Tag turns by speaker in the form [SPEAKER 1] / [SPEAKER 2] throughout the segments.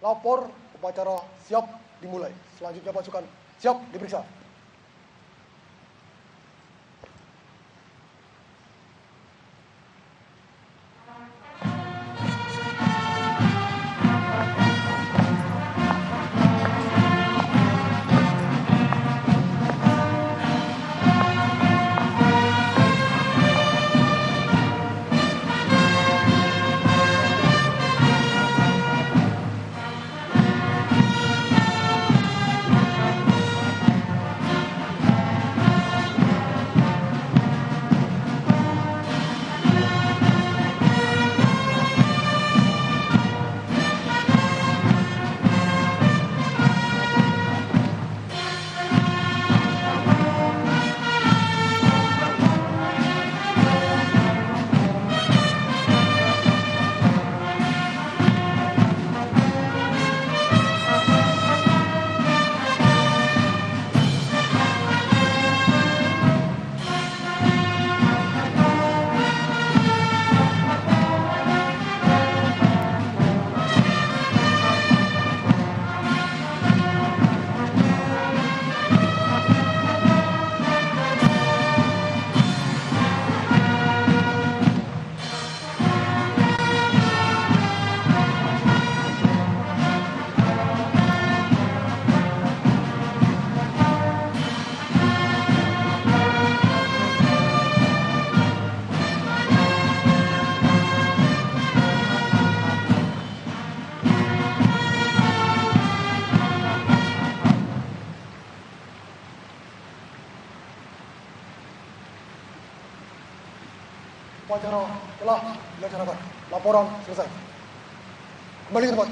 [SPEAKER 1] Lapor upacara siap dimulai. Selanjutnya pasukan siap diperiksa. Upacara telah dilaksanakan. Laporan selesai. Kembali ke tempat.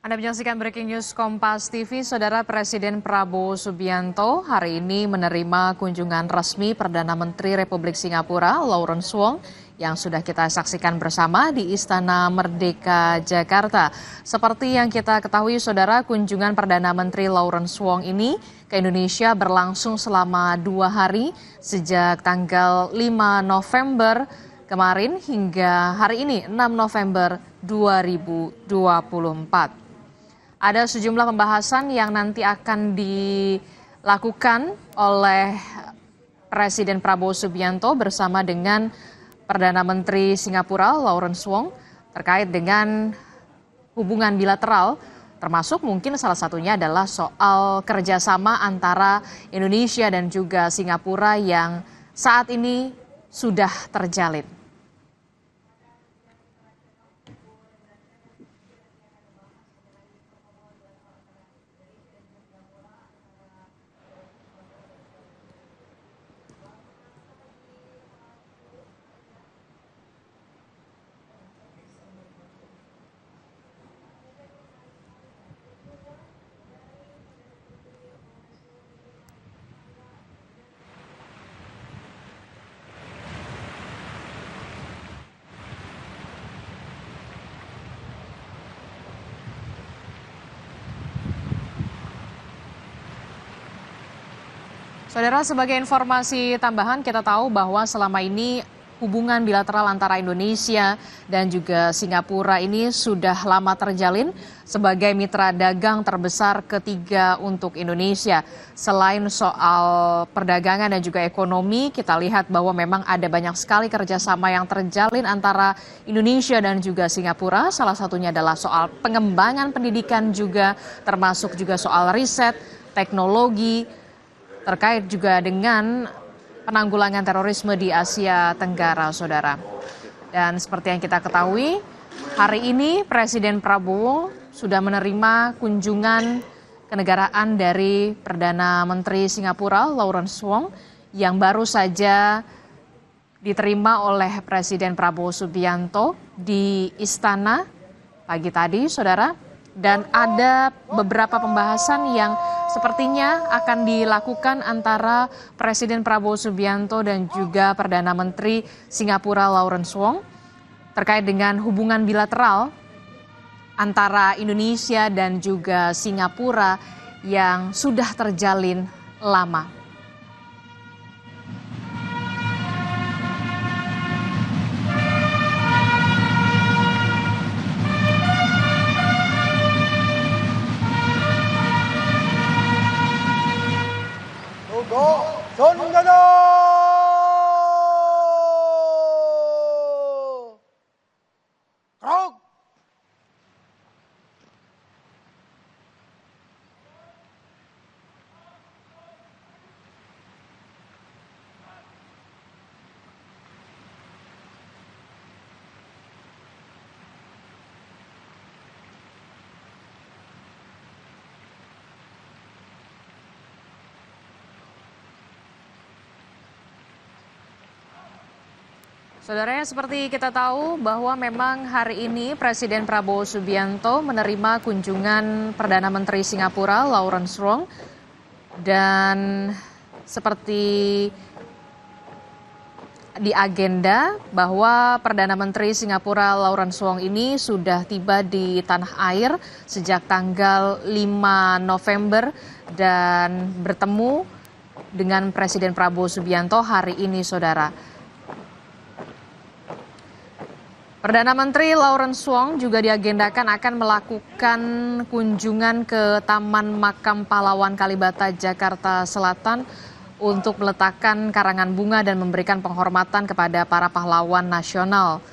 [SPEAKER 2] Anda menyaksikan Breaking News Kompas TV, Saudara. Presiden Prabowo Subianto hari ini menerima kunjungan resmi Perdana Menteri Republik Singapura, Lawrence Wong, yang sudah kita saksikan bersama di Istana Merdeka, Jakarta. Seperti yang kita ketahui, Saudara, kunjungan Perdana Menteri Lawrence Wong ini ke Indonesia berlangsung selama 2 hari, sejak tanggal 5 November kemarin hingga hari ini, 6 November 2024. Ada sejumlah pembahasan yang nanti akan dilakukan oleh Presiden Prabowo Subianto bersama dengan Perdana Menteri Singapura, Lawrence Wong, terkait dengan hubungan bilateral, termasuk mungkin salah satunya adalah soal kerjasama antara Indonesia dan juga Singapura yang saat ini sudah terjalin. Saudara, sebagai informasi tambahan, kita tahu bahwa selama ini hubungan bilateral antara Indonesia dan juga Singapura ini sudah lama terjalin sebagai mitra dagang terbesar ketiga untuk Indonesia. Selain soal perdagangan dan juga ekonomi, kita lihat bahwa memang ada banyak sekali kerjasama yang terjalin antara Indonesia dan juga Singapura. Salah satunya adalah soal pengembangan pendidikan juga, termasuk juga soal riset, teknologi, terkait juga dengan penanggulangan terorisme di Asia Tenggara, saudara. Dan seperti yang kita ketahui, hari ini Presiden Prabowo sudah menerima kunjungan kenegaraan dari Perdana Menteri Singapura, Lawrence Wong, yang baru saja diterima oleh Presiden Prabowo Subianto di Istana pagi tadi, saudara. Dan ada beberapa pembahasan yang sepertinya akan dilakukan antara Presiden Prabowo Subianto dan juga Perdana Menteri Singapura Lawrence Wong terkait dengan hubungan bilateral antara Indonesia dan juga Singapura yang sudah terjalin lama.
[SPEAKER 1] 손자자! Gerak!
[SPEAKER 2] Saudaranya, seperti kita tahu bahwa memang hari ini Presiden Prabowo Subianto menerima kunjungan Perdana Menteri Singapura Lawrence Wong, dan seperti di agenda bahwa Perdana Menteri Singapura Lawrence Wong ini sudah tiba di tanah air sejak tanggal 5 November dan bertemu dengan Presiden Prabowo Subianto hari ini, saudara. Perdana Menteri Lawrence Wong juga diagendakan akan melakukan kunjungan ke Taman Makam Pahlawan Kalibata, Jakarta Selatan untuk meletakkan karangan bunga dan memberikan penghormatan kepada para pahlawan nasional.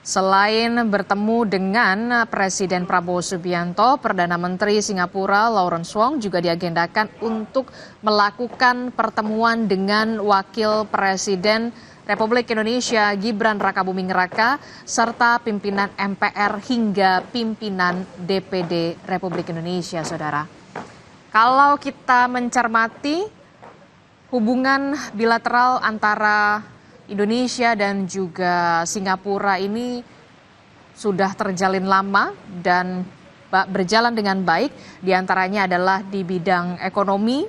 [SPEAKER 2] Selain bertemu dengan Presiden Prabowo Subianto, Perdana Menteri Singapura Lawrence Wong juga diagendakan untuk melakukan pertemuan dengan Wakil Presiden Republik Indonesia Gibran Rakabuming Raka serta pimpinan MPR hingga pimpinan DPD Republik Indonesia, saudara. Kalau kita mencermati hubungan bilateral antara Indonesia dan juga Singapura ini sudah terjalin lama dan berjalan dengan baik, diantaranya adalah di bidang ekonomi,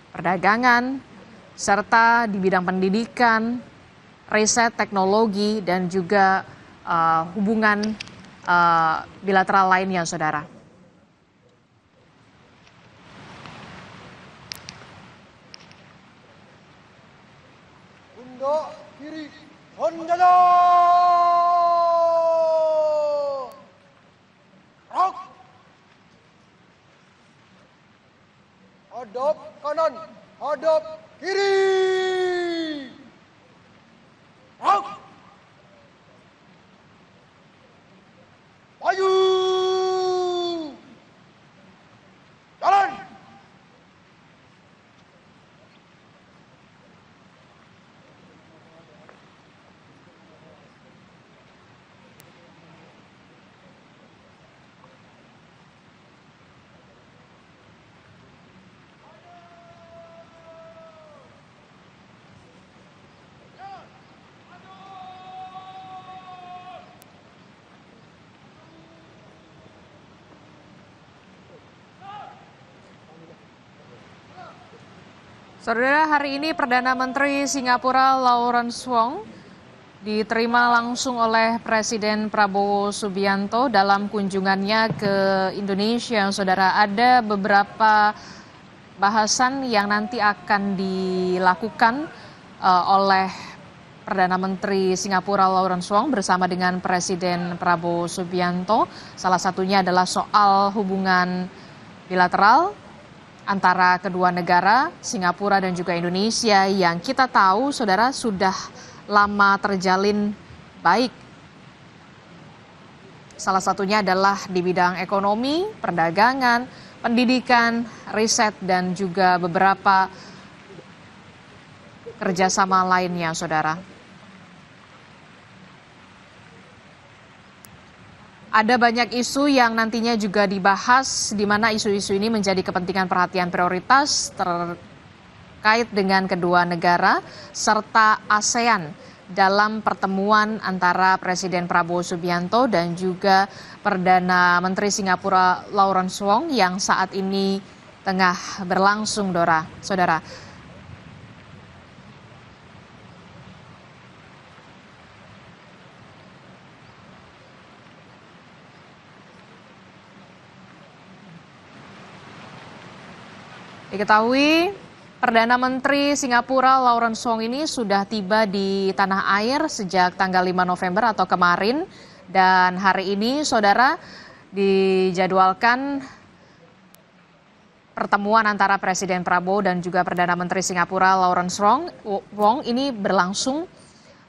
[SPEAKER 2] perdagangan, serta di bidang pendidikan, riset, teknologi, dan juga hubungan bilateral lainnya, saudara.
[SPEAKER 1] Bunda kiri, Sonjaja! Gerak! Hadap kanan, hadap kiri! Gerak! Maju! Jalan!
[SPEAKER 2] Saudara, hari ini Perdana Menteri Singapura Lawrence Wong diterima langsung oleh Presiden Prabowo Subianto dalam kunjungannya ke Indonesia. Saudara, ada beberapa bahasan yang nanti akan dilakukan oleh Perdana Menteri Singapura Lawrence Wong bersama dengan Presiden Prabowo Subianto. Salah satunya adalah soal hubungan bilateral antara kedua negara, Singapura dan juga Indonesia, yang kita tahu, saudara, sudah lama terjalin baik. Salah satunya adalah di bidang ekonomi, perdagangan, pendidikan, riset, dan juga beberapa kerjasama lainnya, saudara. Ada banyak isu yang nantinya juga dibahas, di mana isu-isu ini menjadi kepentingan perhatian prioritas terkait dengan kedua negara serta ASEAN dalam pertemuan antara Presiden Prabowo Subianto dan juga Perdana Menteri Singapura Lawrence Wong yang saat ini tengah berlangsung, saudara. Diketahui Perdana Menteri Singapura Lawrence Wong ini sudah tiba di tanah air sejak tanggal 5 November atau kemarin, dan hari ini, saudara, dijadwalkan pertemuan antara Presiden Prabowo dan juga Perdana Menteri Singapura Lawrence Wong ini berlangsung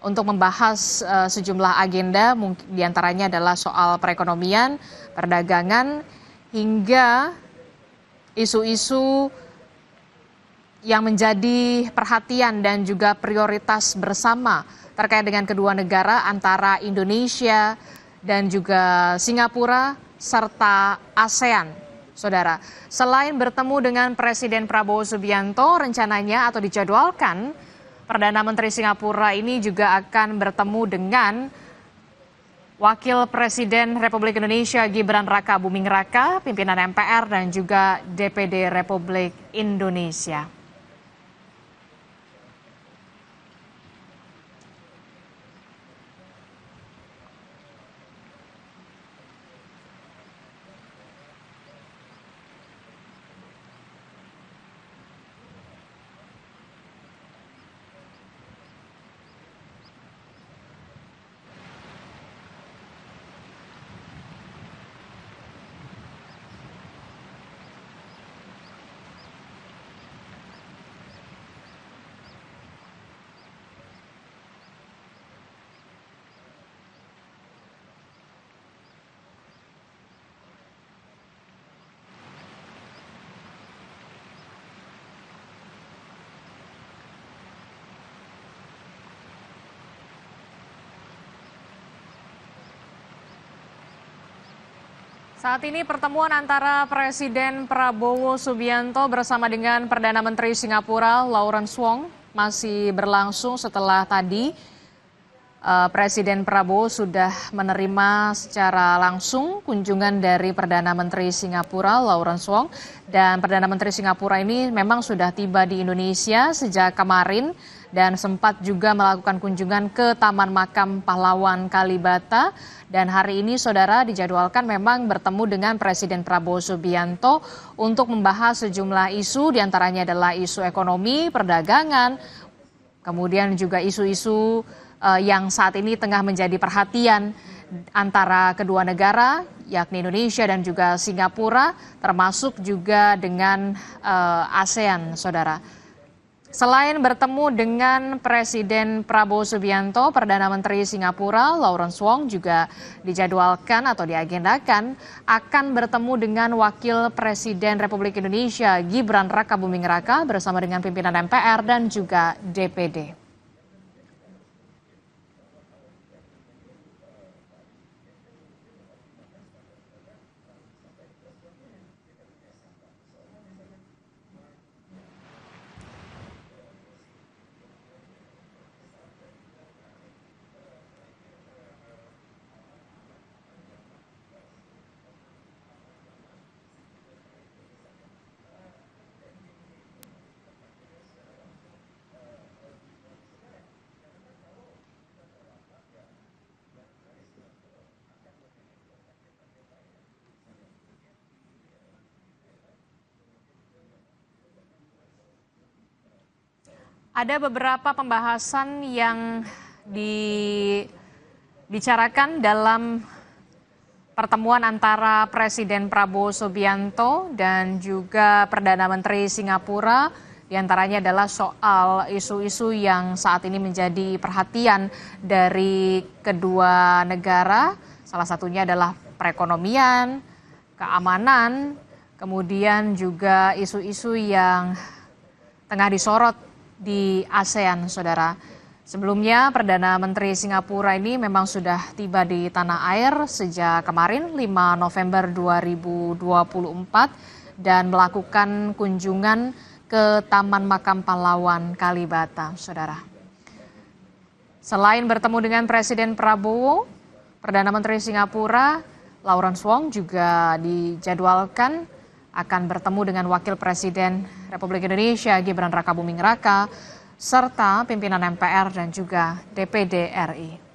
[SPEAKER 2] untuk membahas sejumlah agenda, mungkin diantaranya adalah soal perekonomian, perdagangan, hingga isu-isu yang menjadi perhatian dan juga prioritas bersama terkait dengan kedua negara antara Indonesia dan juga Singapura serta ASEAN, saudara. Selain bertemu dengan Presiden Prabowo Subianto, rencananya atau dijadwalkan Perdana Menteri Singapura ini juga akan bertemu dengan Wakil Presiden Republik Indonesia Gibran Raka Buming Raka, pimpinan MPR dan juga DPD Republik Indonesia. Saat ini pertemuan antara Presiden Prabowo Subianto bersama dengan Perdana Menteri Singapura Lawrence Wong masih berlangsung setelah tadi Presiden Prabowo sudah menerima secara langsung kunjungan dari Perdana Menteri Singapura Lawrence Wong, dan Perdana Menteri Singapura ini memang sudah tiba di Indonesia sejak kemarin dan sempat juga melakukan kunjungan ke Taman Makam Pahlawan Kalibata, dan hari ini, saudara, dijadwalkan memang bertemu dengan Presiden Prabowo Subianto untuk membahas sejumlah isu, diantaranya adalah isu ekonomi, perdagangan, kemudian juga isu-isu yang saat ini tengah menjadi perhatian antara kedua negara, yakni Indonesia dan juga Singapura, termasuk juga dengan ASEAN, saudara. Selain bertemu dengan Presiden Prabowo Subianto, Perdana Menteri Singapura Lawrence Wong juga dijadwalkan atau diagendakan akan bertemu dengan Wakil Presiden Republik Indonesia Gibran Raka Buming Raka bersama dengan pimpinan MPR dan juga DPD. Ada beberapa pembahasan yang dibicarakan dalam pertemuan antara Presiden Prabowo Subianto dan juga Perdana Menteri Singapura. Di antaranya adalah soal isu-isu yang saat ini menjadi perhatian dari kedua negara. Salah satunya adalah perekonomian, keamanan, kemudian juga isu-isu yang tengah disorot di ASEAN, saudara. Sebelumnya, Perdana Menteri Singapura ini memang sudah tiba di tanah air sejak kemarin 5 November 2024 dan melakukan kunjungan ke Taman Makam Pahlawan Kalibata, saudara. Selain bertemu dengan Presiden Prabowo, Perdana Menteri Singapura Lawrence Wong juga dijadwalkan akan bertemu dengan Wakil Presiden Republik Indonesia Gibran Rakabuming Raka serta pimpinan MPR dan juga DPD RI.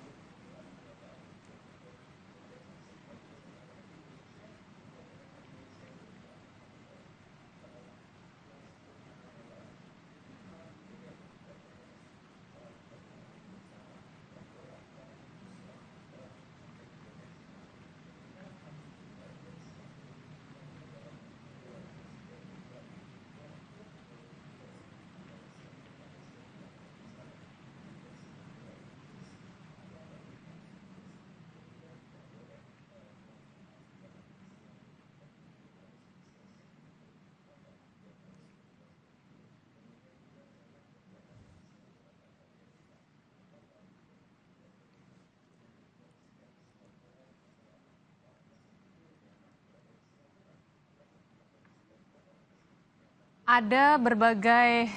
[SPEAKER 2] Ada berbagai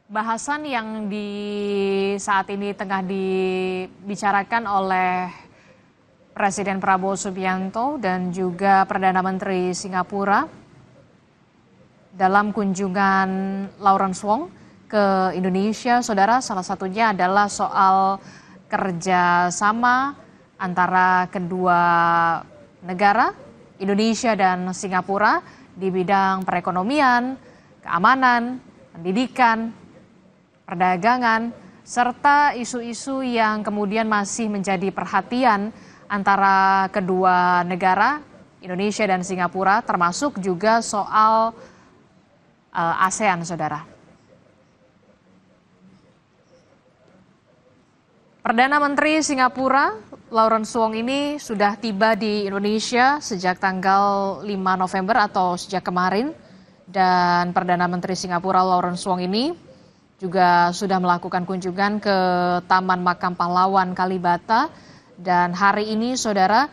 [SPEAKER 2] bahasan yang saat ini tengah dibicarakan oleh Presiden Prabowo Subianto dan juga Perdana Menteri Singapura dalam kunjungan Lawrence Wong ke Indonesia, saudara. Salah satunya adalah soal kerjasama antara kedua negara, Indonesia dan Singapura, di bidang perekonomian, keamanan, pendidikan, perdagangan, serta isu-isu yang kemudian masih menjadi perhatian antara kedua negara, Indonesia dan Singapura, termasuk juga soal ASEAN, saudara. Perdana Menteri Singapura Lawrence Wong ini sudah tiba di Indonesia sejak tanggal 5 November atau sejak kemarin. Dan Perdana Menteri Singapura Lawrence Wong ini juga sudah melakukan kunjungan ke Taman Makam Pahlawan Kalibata. Dan hari ini, saudara,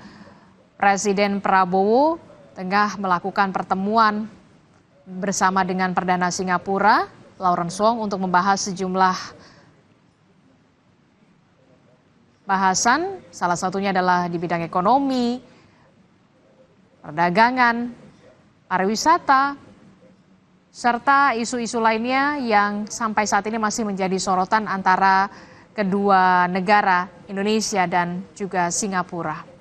[SPEAKER 2] Presiden Prabowo tengah melakukan pertemuan bersama dengan Perdana Singapura Lawrence Wong untuk membahas sejumlah bahasan, salah satunya adalah di bidang ekonomi, perdagangan, pariwisata, serta isu-isu lainnya yang sampai saat ini masih menjadi sorotan antara kedua negara, Indonesia dan juga Singapura.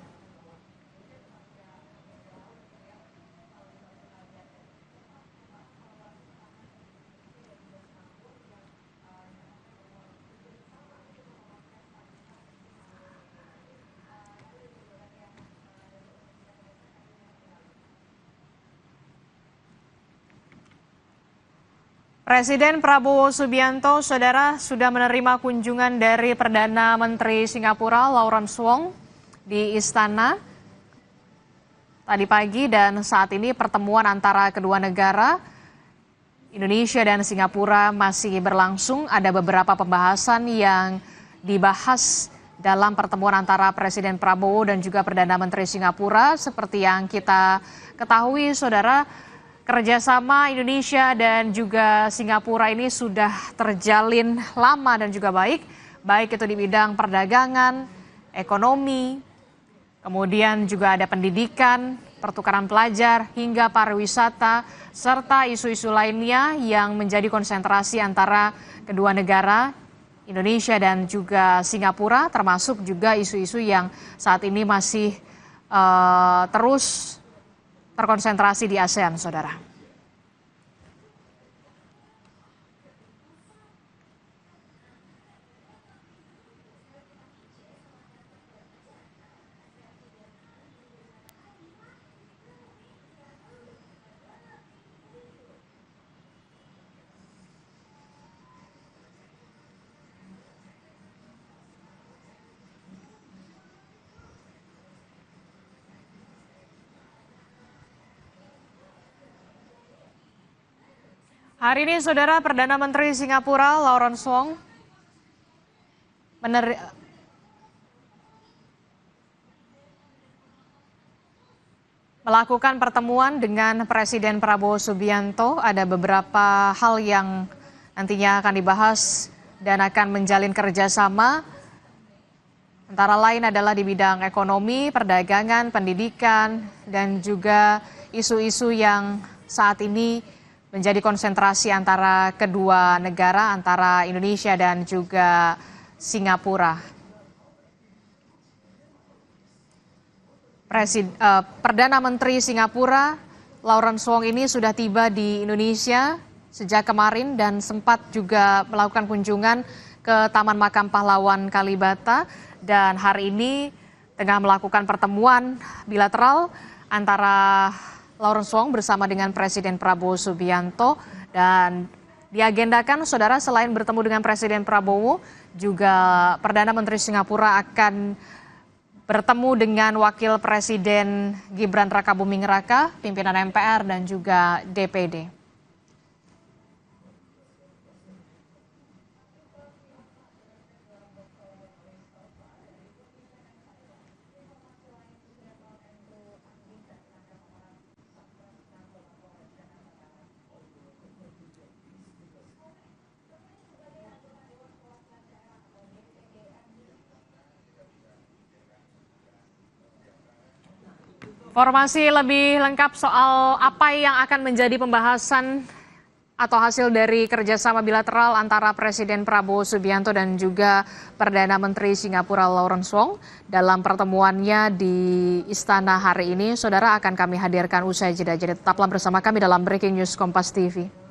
[SPEAKER 2] Presiden Prabowo Subianto, saudara, sudah menerima kunjungan dari Perdana Menteri Singapura Lawrence Wong di Istana tadi pagi, dan saat ini pertemuan antara kedua negara, Indonesia dan Singapura, masih berlangsung. Ada beberapa pembahasan yang dibahas dalam pertemuan antara Presiden Prabowo dan juga Perdana Menteri Singapura. Seperti yang kita ketahui, saudara, kerjasama Indonesia dan juga Singapura ini sudah terjalin lama dan juga baik itu di bidang perdagangan, ekonomi, kemudian juga ada pendidikan, pertukaran pelajar, hingga pariwisata, serta isu-isu lainnya yang menjadi konsentrasi antara kedua negara, Indonesia dan juga Singapura, termasuk juga isu-isu yang saat ini masih terus terkonsentrasi di ASEAN, saudara. Hari ini, Saudara, Perdana Menteri Singapura Lawrence Wong melakukan pertemuan dengan Presiden Prabowo Subianto. Ada beberapa hal yang nantinya akan dibahas dan akan menjalin kerjasama. Antara lain adalah di bidang ekonomi, perdagangan, pendidikan, dan juga isu-isu yang saat ini menjadi konsentrasi antara kedua negara, antara Indonesia dan juga Singapura. Perdana Menteri Singapura Lawrence Wong ini sudah tiba di Indonesia sejak kemarin dan sempat juga melakukan kunjungan ke Taman Makam Pahlawan Kalibata, dan hari ini tengah melakukan pertemuan bilateral antara Lawrence Wong bersama dengan Presiden Prabowo Subianto. Dan diagendakan, Saudara, selain bertemu dengan Presiden Prabowo, juga Perdana Menteri Singapura akan bertemu dengan Wakil Presiden Gibran Rakabuming Raka, pimpinan MPR dan juga DPD. Informasi lebih lengkap soal apa yang akan menjadi pembahasan atau hasil dari kerjasama bilateral antara Presiden Prabowo Subianto dan juga Perdana Menteri Singapura Lawrence Wong dalam pertemuannya di Istana hari ini, Saudara, akan kami hadirkan usai jeda. Jadi tetaplah bersama kami dalam Breaking News Kompas TV.